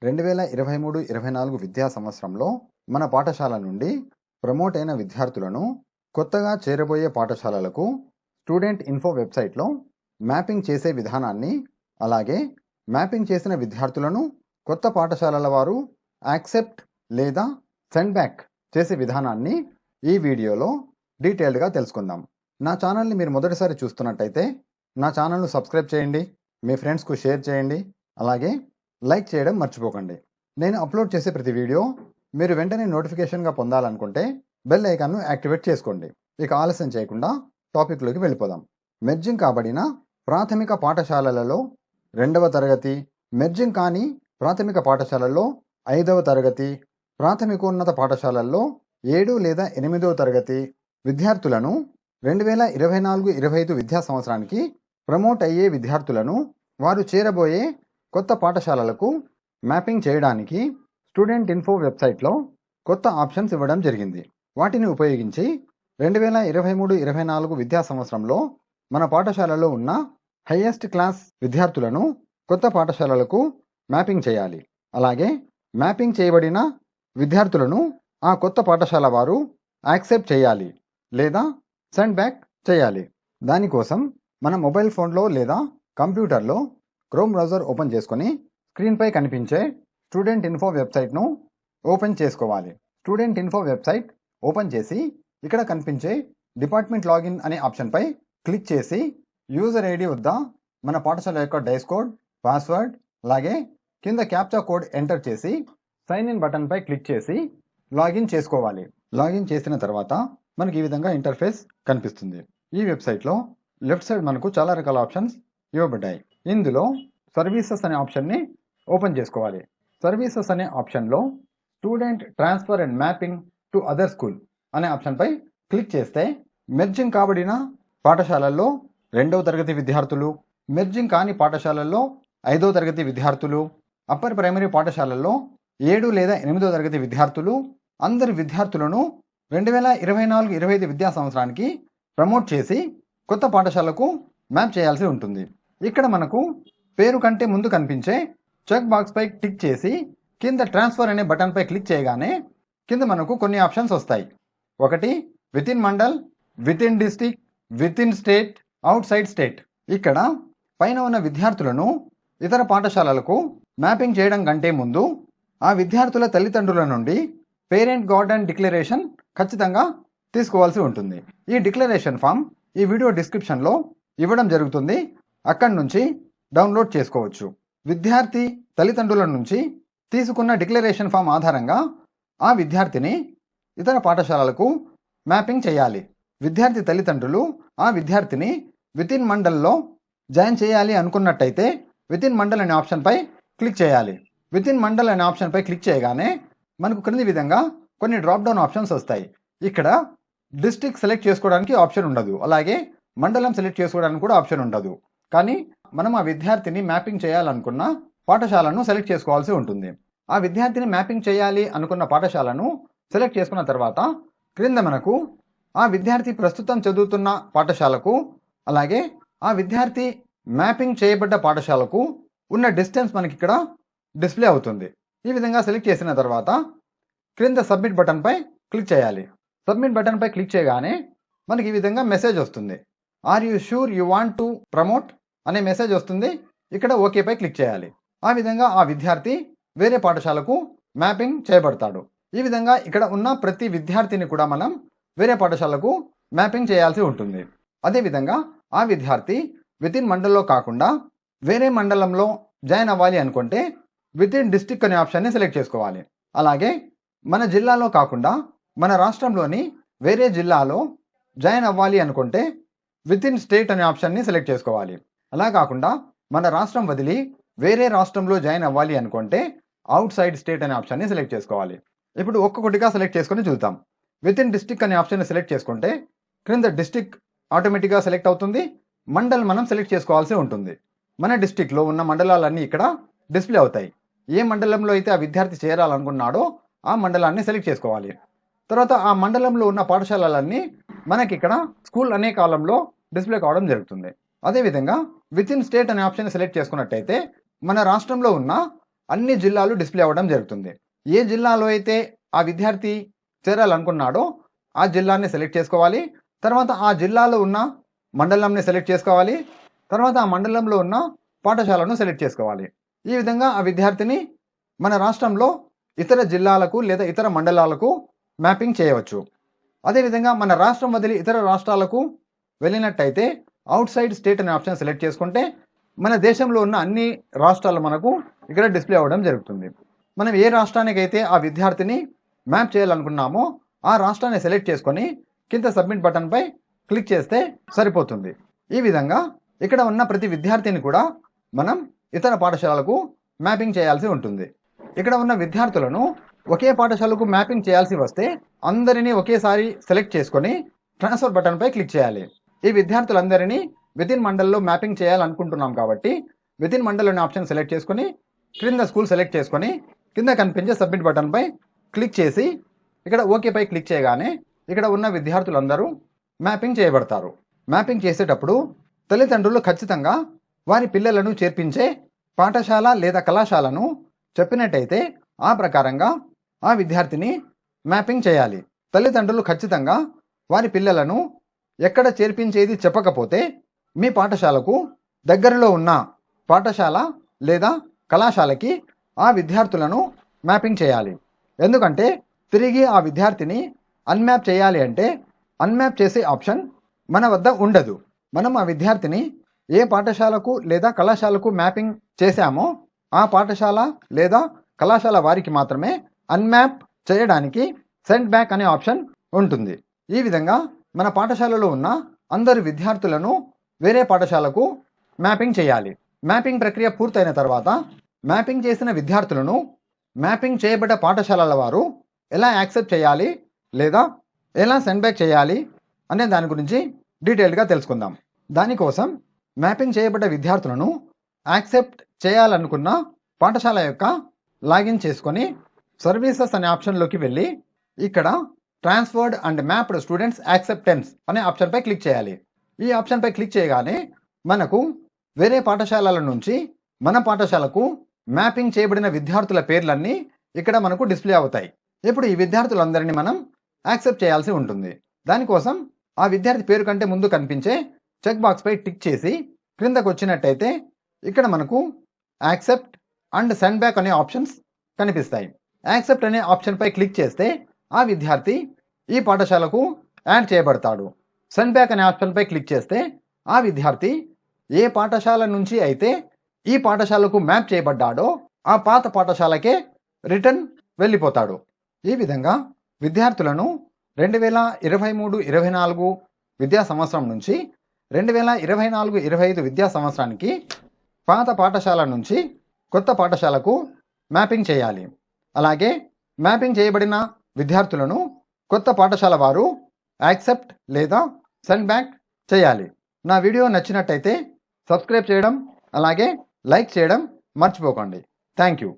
2023-24 విద్యా సంవత్సరంలో మన పాఠశాల నుండి ప్రమోట్ అయిన విద్యార్థులను కొత్తగా చేరబోయే పాఠశాలలకు స్టూడెంట్ ఇన్ఫో వెబ్సైట్లో మ్యాపింగ్ చేసే విధానాన్ని, అలాగే మ్యాపింగ్ చేసిన విద్యార్థులను కొత్త పాఠశాలల వారు యాక్సెప్ట్ లేదా సెండ్ బ్యాక్ చేసే విధానాన్ని ఈ వీడియోలో డీటెయిల్డ్గా తెలుసుకుందాం. నా ఛానల్ని మీరు మొదటిసారి చూస్తున్నట్టయితే నా ఛానల్ను సబ్స్క్రైబ్ చేయండి, మీ ఫ్రెండ్స్కు షేర్ చేయండి, అలాగే లైక్ చేయడం మర్చిపోకండి. నేను అప్లోడ్ చేసే ప్రతి వీడియో మీరు వెంటనే నోటిఫికేషన్గా పొందాలనుకుంటే బెల్ ఐకాన్ను యాక్టివేట్ చేసుకోండి. ఇక ఆలస్యం చేయకుండా టాపిక్లోకి వెళ్ళిపోదాం. మెర్జింగ్ కాబడిన ప్రాథమిక పాఠశాలలలో 2వ తరగతి, మెర్జింగ్ కాని ప్రాథమిక పాఠశాలల్లో 5వ తరగతి, ప్రాథమికోన్నత పాఠశాలల్లో 7 లేదా 8వ తరగతి విద్యార్థులను 2024-25 విద్యా సంవత్సరానికి ప్రమోట్ అయ్యే విద్యార్థులను వారు చేరబోయే కొత్త పాఠశాలలకు మ్యాపింగ్ చేయడానికి స్టూడెంట్ ఇన్ఫో వెబ్సైట్లో కొత్త ఆప్షన్స్ ఇవ్వడం జరిగింది. వాటిని ఉపయోగించి 2023-24 విద్యా సంవత్సరంలో మన పాఠశాలలో ఉన్న హైయెస్ట్ క్లాస్ విద్యార్థులను కొత్త పాఠశాలలకు మ్యాపింగ్ చేయాలి. అలాగే మ్యాపింగ్ చేయబడిన విద్యార్థులను ఆ కొత్త పాఠశాల వారు యాక్సెప్ట్ చేయాలి లేదా సెండ్ బ్యాక్ చేయాలి. దానికోసం మన మొబైల్ ఫోన్లో లేదా కంప్యూటర్లో క్రోమ్ బ్రౌజర్ ఓపెన్ చేసుకొని స్క్రీన్పై కనిపించే స్టూడెంట్ ఇన్ఫో వెబ్సైట్ను ఓపెన్ చేసుకోవాలి. స్టూడెంట్ ఇన్ఫో వెబ్సైట్ ఓపెన్ చేసి ఇక్కడ కనిపించే డిపార్ట్మెంట్ లాగిన్ అనే ఆప్షన్పై క్లిక్ చేసి యూజర్ ఐడి వద్ద మన పాఠశాల యొక్క డైస్ కోడ్, పాస్వర్డ్, అలాగే కింద క్యాప్చా కోడ్ ఎంటర్ చేసి సైన్ ఇన్ బటన్పై క్లిక్ చేసి లాగిన్ చేసుకోవాలి. లాగిన్ చేసిన తర్వాత మనకి ఈ విధంగా ఇంటర్ఫేస్ కనిపిస్తుంది. ఈ వెబ్సైట్లో లెఫ్ట్ సైడ్ మనకు చాలా రకాల ఆప్షన్స్ ఇవ్వబడ్డాయి. ఇందులో సర్వీసెస్ అనే ఆప్షన్ని ఓపెన్ చేసుకోవాలి. సర్వీసెస్ అనే ఆప్షన్లో student transfer and mapping to other school అనే ఆప్షన్పై క్లిక్ చేస్తే మెర్జింగ్ కాబడిన పాఠశాలల్లో 2వ తరగతి విద్యార్థులు, మెర్జింగ్ కాని పాఠశాలల్లో 5వ తరగతి విద్యార్థులు, అప్పర్ ప్రైమరీ పాఠశాలల్లో 7 లేదా 8వ తరగతి విద్యార్థులు, అందరి విద్యార్థులను 2024-25 విద్యా సంవత్సరానికి ప్రమోట్ చేసి కొత్త పాఠశాలకు మ్యాప్ చేయాల్సి ఉంటుంది. ఇక్కడ మనకు పేరు కంటే ముందు కనిపించే చెక్ బాక్స్పై క్లిక్ చేసి కింద ట్రాన్స్ఫర్ అనే బటన్పై క్లిక్ చేయగానే కింద మనకు కొన్ని ఆప్షన్స్ వస్తాయి. 1 with in mandal, with in district, with in state, out side state. ఇక్కడ పైన ఉన్న విద్యార్థులను ఇతర పాఠశాలలకు మ్యాపింగ్ చేయడం కంటే ముందు ఆ విద్యార్థుల తల్లిదండ్రుల నుండి పేరెంట్ గార్డియన్ డిక్లరేషన్ ఖచ్చితంగా తీసుకోవాల్సి ఉంటుంది. ఈ డిక్లరేషన్ ఫామ్ ఈ వీడియో డిస్క్రిప్షన్లో ఇవ్వడం జరుగుతుంది. అక్కడి నుంచి డౌన్లోడ్ చేసుకోవచ్చు. విద్యార్థి తల్లిదండ్రుల నుంచి తీసుకున్న డిక్లరేషన్ ఫామ్ ఆధారంగా ఆ విద్యార్థిని ఇతర పాఠశాలలకు మ్యాపింగ్ చేయాలి. విద్యార్థి తల్లిదండ్రులు ఆ విద్యార్థిని విత్ ఇన్ మండల్లో జాయిన్ చేయాలి అనుకున్నట్టయితే విత్ ఇన్ మండల్ అనే ఆప్షన్పై క్లిక్ చేయాలి. విత్ ఇన్ మండల్ అనే ఆప్షన్పై క్లిక్ చేయగానే మనకు క్రింది విధంగా కొన్ని డ్రాప్ డౌన్ ఆప్షన్స్ వస్తాయి. ఇక్కడ డిస్ట్రిక్ట్ సెలెక్ట్ చేసుకోవడానికి ఆప్షన్ ఉండదు, అలాగే మండలం సెలెక్ట్ చేసుకోవడానికి కూడా ఆప్షన్ ఉండదు. కానీ మనం ఆ విద్యార్థిని మ్యాపింగ్ చేయాలనుకున్న పాఠశాలను సెలెక్ట్ చేసుకోవాల్సి ఉంటుంది. ఆ విద్యార్థిని మ్యాపింగ్ చేయాలి అనుకున్న పాఠశాలను సెలెక్ట్ చేసుకున్న తర్వాత క్రింద మనకు ఆ విద్యార్థి ప్రస్తుతం చదువుతున్న పాఠశాలకు, అలాగే ఆ విద్యార్థి మ్యాపింగ్ చేయబడ్డ పాఠశాలకు ఉన్న డిస్టెన్స్ మనకి ఇక్కడ డిస్ప్లే అవుతుంది. ఈ విధంగా సెలెక్ట్ చేసిన తర్వాత క్రింద సబ్మిట్ బటన్పై క్లిక్ చేయాలి. సబ్మిట్ బటన్పై క్లిక్ చేయగానే మనకి ఈ విధంగా మెసేజ్ వస్తుంది. Are you sure you want to promote అనే మెసేజ్ వస్తుంది. ఇక్కడ ఓకేపై క్లిక్ చేయాలి. ఆ విధంగా ఆ విద్యార్థి వేరే పాఠశాలకు మ్యాపింగ్ చేయబడతాడు. ఈ విధంగా ఇక్కడ ఉన్న ప్రతి విద్యార్థిని కూడా మనం వేరే పాఠశాలకు మ్యాపింగ్ చేయాల్సి ఉంటుంది. అదేవిధంగా ఆ విద్యార్థి విత్ ఇన్ మండల్లో కాకుండా వేరే మండలంలో జాయిన్ అవ్వాలి అనుకుంటే విత్ ఇన్ డిస్ట్రిక్ట్ అనే ఆప్షన్ని సెలెక్ట్ చేసుకోవాలి. అలాగే మన జిల్లాలో కాకుండా మన రాష్ట్రంలోని వేరే జిల్లాలో జాయిన్ అవ్వాలి అనుకుంటే విత్ ఇన్ స్టేట్ అనే ఆప్షన్ని సెలెక్ట్ చేసుకోవాలి. అలా కాకుండా మన రాష్ట్రం వదిలి వేరే రాష్ట్రంలో జాయిన్ అవ్వాలి అనుకుంటే అవుట్ సైడ్ స్టేట్ అనే ఆప్షన్ని సెలెక్ట్ చేసుకోవాలి. ఇప్పుడు ఒక్కొక్కటిగా సెలెక్ట్ చేసుకొని చూద్దాం. విత్ ఇన్ డిస్ట్రిక్ట్ అనే ఆప్షన్ని సెలెక్ట్ చేసుకుంటే క్రింద డిస్ట్రిక్ట్ ఆటోమేటిక్గా సెలెక్ట్ అవుతుంది. మండల్ మనం సెలెక్ట్ చేసుకోవాల్సి ఉంటుంది. మన డిస్ట్రిక్ట్లో ఉన్న మండలాలన్నీ ఇక్కడ డిస్ప్లే అవుతాయి. ఏ మండలంలో అయితే ఆ విద్యార్థి చేరాలనుకున్నాడో ఆ మండలాన్ని సెలెక్ట్ చేసుకోవాలి. తర్వాత ఆ మండలంలో ఉన్న పాఠశాలలన్నీ మనకి ఇక్కడ స్కూల్ అనే కాలంలో డిస్ప్లే కావడం జరుగుతుంది. అదేవిధంగా విత్ ఇన్ స్టేట్ అనే ఆప్షన్ సెలెక్ట్ చేసుకున్నట్టయితే మన రాష్ట్రంలో ఉన్న అన్ని జిల్లాలు డిస్ప్లే అవ్వడం జరుగుతుంది. ఏ జిల్లాలో అయితే ఆ విద్యార్థి చేరాలనుకున్నాడో ఆ జిల్లాని సెలెక్ట్ చేసుకోవాలి. తర్వాత ఆ జిల్లాలో ఉన్న మండలంని సెలెక్ట్ చేసుకోవాలి. తర్వాత ఆ మండలంలో ఉన్న పాఠశాలను సెలెక్ట్ చేసుకోవాలి. ఈ విధంగా ఆ విద్యార్థిని మన రాష్ట్రంలో ఇతర జిల్లాలకు లేదా ఇతర మండలాలకు మ్యాపింగ్ చేయవచ్చు. అదేవిధంగా మన రాష్ట్రం వదిలి ఇతర రాష్ట్రాలకు వెళ్ళినట్టయితే అవుట్ సైడ్ స్టేట్ అనే ఆప్షన్ సెలెక్ట్ చేసుకుంటే మన దేశంలో ఉన్న అన్ని రాష్ట్రాలు మనకు ఇక్కడ డిస్ప్లే అవ్వడం జరుగుతుంది. మనం ఏ రాష్ట్రానికైతే ఆ విద్యార్థిని మ్యాప్ చేయాలనుకున్నామో ఆ రాష్ట్రాన్ని సెలెక్ట్ చేసుకొని కింద సబ్మిట్ బటన్పై క్లిక్ చేస్తే సరిపోతుంది. ఈ విధంగా ఇక్కడ ఉన్న ప్రతి విద్యార్థిని కూడా మనం ఇతర పాఠశాలలకు మ్యాపింగ్ చేయాల్సి ఉంటుంది. ఇక్కడ ఉన్న విద్యార్థులను ఒకే పాఠశాలకు మ్యాపింగ్ చేయాల్సి వస్తే అందరినీ ఒకేసారి సెలెక్ట్ చేసుకొని ట్రాన్స్ఫర్ బటన్పై క్లిక్ చేయాలి. ఈ విద్యార్థులందరినీ వితిన్ మండల్లో మ్యాపింగ్ చేయాలనుకుంటున్నాం కాబట్టి వితిన్ మండల్ అనే ఆప్షన్ సెలెక్ట్ చేసుకొని క్రింద స్కూల్ సెలెక్ట్ చేసుకొని కింద కనిపించే సబ్మిట్ బటన్పై క్లిక్ చేసి ఇక్కడ ఓకేపై క్లిక్ చేయగానే ఇక్కడ ఉన్న విద్యార్థులందరూ మ్యాపింగ్ చేయబడతారు. మ్యాపింగ్ చేసేటప్పుడు తల్లిదండ్రులు ఖచ్చితంగా వారి పిల్లలను చేర్పించే పాఠశాల లేదా కళాశాలను చెప్పినట్టయితే ఆ ప్రకారంగా ఆ విద్యార్థిని మ్యాపింగ్ చేయాలి. తల్లిదండ్రులు ఖచ్చితంగా వారి పిల్లలను ఎక్కడ చేర్పించేది చెప్పకపోతే మీ పాఠశాలకు దగ్గరలో ఉన్న పాఠశాల లేదా కళాశాలకి ఆ విద్యార్థులను మ్యాపింగ్ చేయాలి. ఎందుకంటే తిరిగి ఆ విద్యార్థిని అన్మ్యాప్ చేయాలి అంటే అన్మ్యాప్ చేసే ఆప్షన్ మన వద్ద ఉండదు. మనం ఆ విద్యార్థిని ఏ పాఠశాలకు లేదా కళాశాలకు మ్యాపింగ్ చేశామో ఆ పాఠశాల లేదా కళాశాల వారికి మాత్రమే అన్మ్యాప్ చేయడానికి సెండ్ బ్యాక్ అనే ఆప్షన్ ఉంటుంది. ఈ విధంగా మన పాఠశాలలో ఉన్న అందరు విద్యార్థులను వేరే పాఠశాలకు మ్యాపింగ్ చేయాలి. మ్యాపింగ్ ప్రక్రియ పూర్తయిన తర్వాత మ్యాపింగ్ చేసిన విద్యార్థులను మ్యాపింగ్ చేయబడ్డ పాఠశాలల వారు ఎలా యాక్సెప్ట్ చేయాలి లేదా ఎలా సెండ్ బ్యాక్ చేయాలి అనే దాని గురించి డీటెయిల్డ్గా తెలుసుకుందాం. దానికోసం మ్యాపింగ్ చేయబడ్డ విద్యార్థులను యాక్సెప్ట్ చేయాలనుకున్న పాఠశాల యొక్క లాగిన్ చేసుకొని సర్వీసెస్ అనే ఆప్షన్లోకి వెళ్ళి ఇక్కడ transferred and mapped students acceptance అనే ఆప్షన్పై క్లిక్ చేయాలి. ఈ ఆప్షన్పై క్లిక్ చేయగానే మనకు వేరే పాఠశాలల నుంచి మన పాఠశాలకు మ్యాపింగ్ చేయబడిన విద్యార్థుల పేర్లన్నీ ఇక్కడ మనకు డిస్ప్లే అవుతాయి. ఇప్పుడు ఈ విద్యార్థులందరినీ మనం యాక్సెప్ట్ చేయాల్సి ఉంటుంది. దానికోసం ఆ విద్యార్థి పేరు కంటే ముందు కనిపించే చెక్ బాక్స్పై టిక్ చేసి క్రిందకు వచ్చినట్టయితే ఇక్కడ మనకు యాక్సెప్ట్ అండ్ సెండ్ బ్యాక్ అనే ఆప్షన్స్ కనిపిస్తాయి. యాక్సెప్ట్ అనే ఆప్షన్పై క్లిక్ చేస్తే ఆ విద్యార్థి ఈ పాఠశాలకు యాడ్ చేయబడతాడు. సెండ్ బ్యాక్ అనే ఆప్షన్పై క్లిక్ చేస్తే ఆ విద్యార్థి ఏ పాఠశాల నుంచి అయితే ఈ పాఠశాలకు మ్యాప్ చేయబడ్డాడో ఆ పాత పాఠశాలకే రిటర్న్ వెళ్ళిపోతాడు. ఈ విధంగా విద్యార్థులను 2023-24 విద్యా సంవత్సరం నుంచి 2024-25 విద్యా సంవత్సరానికి పాత పాఠశాల నుంచి కొత్త పాఠశాలకు మ్యాపింగ్ చేయాలి. అలాగే మ్యాపింగ్ చేయబడిన విద్యార్థులను కొత్త పాఠశాల వారు యాక్సెప్ట్ లేదా సెండ్ బ్యాక్ చేయాలి. నా వీడియో నచ్చినట్టయితే సబ్స్క్రైబ్ చేయడం అలాగే లైక్ చేయడం మర్చిపోకండి. Thank you.